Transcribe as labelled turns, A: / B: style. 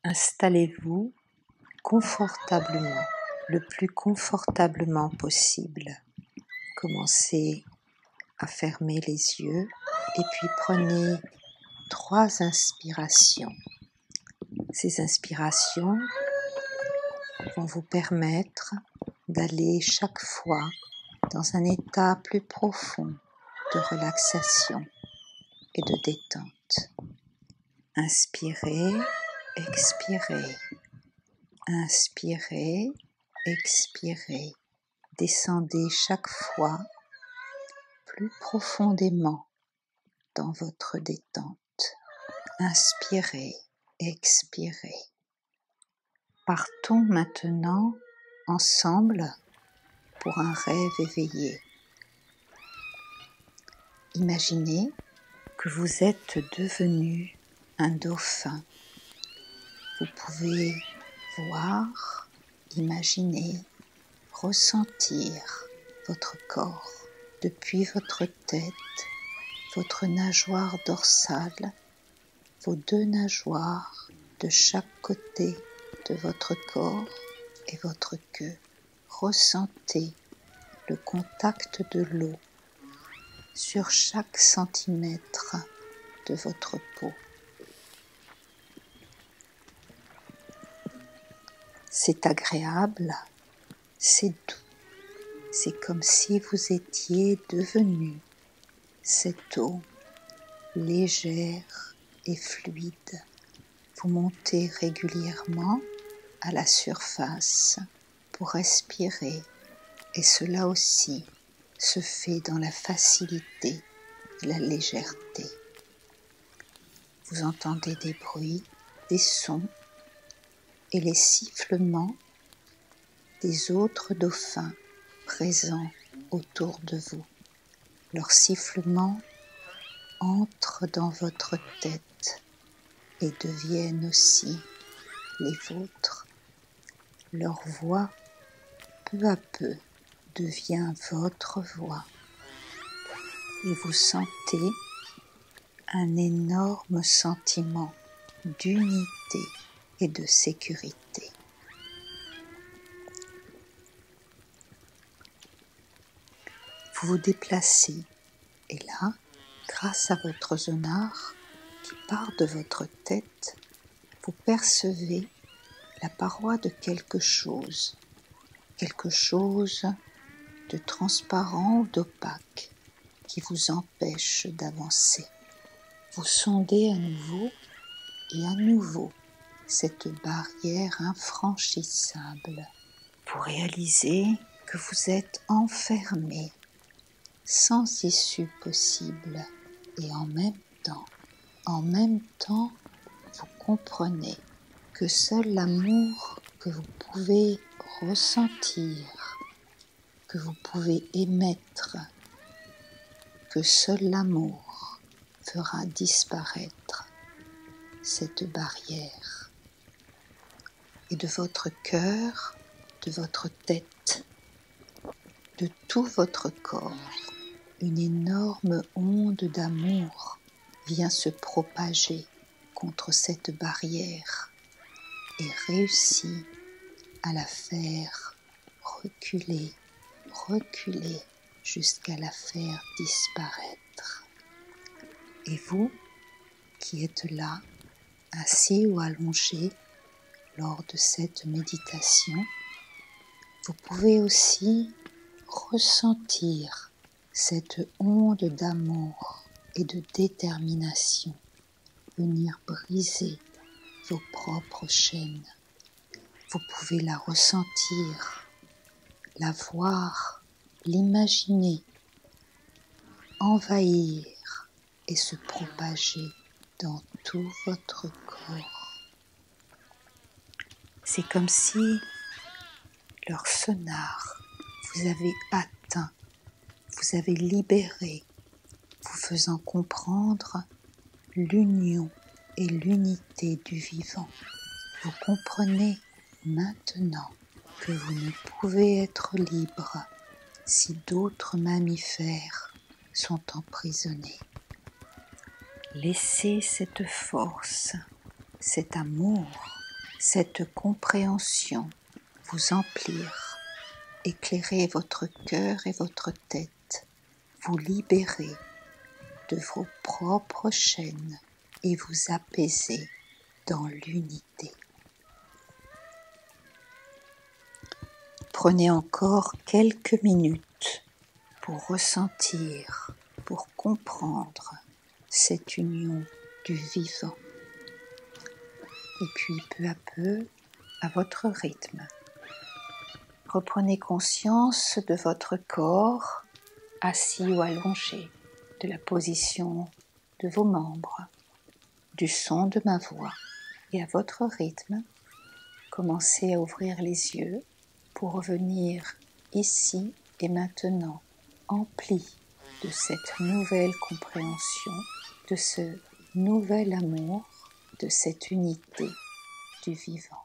A: Installez-vous confortablement, le plus confortablement possible. Commencez à fermer les yeux et puis prenez 3 inspirations. Ces inspirations vont vous permettre d'aller chaque fois dans un état plus profond de relaxation et de détente. Inspirez, expirez. Inspirez, expirez. Descendez chaque fois plus profondément dans votre détente. Inspirez, expirez. Partons maintenant ensemble pour un rêve éveillé. Imaginez que vous êtes devenu un dauphin. Vous pouvez voir, imaginer, ressentir votre corps depuis votre tête, votre nageoire dorsale, vos 2 nageoires de chaque côté de votre corps et votre queue. Ressentez le contact de l'eau sur chaque centimètre de votre peau. C'est agréable, c'est doux, c'est comme si vous étiez devenu cette eau légère et fluide. Vous montez régulièrement à la surface pour respirer et cela aussi se fait dans la facilité et la légèreté. Vous entendez des bruits, des sons et les sifflements des autres dauphins présents autour de vous. Leurs sifflements entrent dans votre tête et deviennent aussi les vôtres. Leur voix, peu à peu, devient votre voix. Et vous sentez un énorme sentiment d'unité et de sécurité. Vous vous déplacez et là, grâce à votre sonar qui part de votre tête, vous percevez la paroi de quelque chose de transparent ou d'opaque qui vous empêche d'avancer. Vous sondez à nouveau cette barrière infranchissable. Vous réalisez que vous êtes enfermé sans issue possible et en même temps, vous comprenez que seul l'amour que vous pouvez ressentir, que vous pouvez émettre, que seul l'amour fera disparaître cette barrière. Et de votre cœur, de votre tête, de tout votre corps, une énorme onde d'amour vient se propager contre cette barrière et réussit à la faire reculer jusqu'à la faire disparaître. Et vous qui êtes là, assis ou allongé lors de cette méditation, vous pouvez aussi ressentir cette onde d'amour et de détermination venir briser vos propres chaînes. Vous pouvez la ressentir, la voir, l'imaginer, envahir et se propager dans tout votre corps. C'est comme si leur sonar vous avait atteint, vous avez libéré, vous faisant comprendre l'union et l'unité du vivant. Vous comprenez maintenant que vous ne pouvez être libre si d'autres mammifères sont emprisonnés. Laissez cette force, cet amour cette compréhension vous emplir, éclairer votre cœur et votre tête, vous libérer de vos propres chaînes et vous apaiser dans l'unité. Prenez encore quelques minutes pour ressentir, pour comprendre cette union du vivant. Et puis peu à peu, à votre rythme, reprenez conscience de votre corps, assis ou allongé, de la position de vos membres, du son de ma voix. Et à votre rythme, commencez à ouvrir les yeux pour revenir ici et maintenant, empli de cette nouvelle compréhension, de ce nouvel amour, de cette unité du vivant.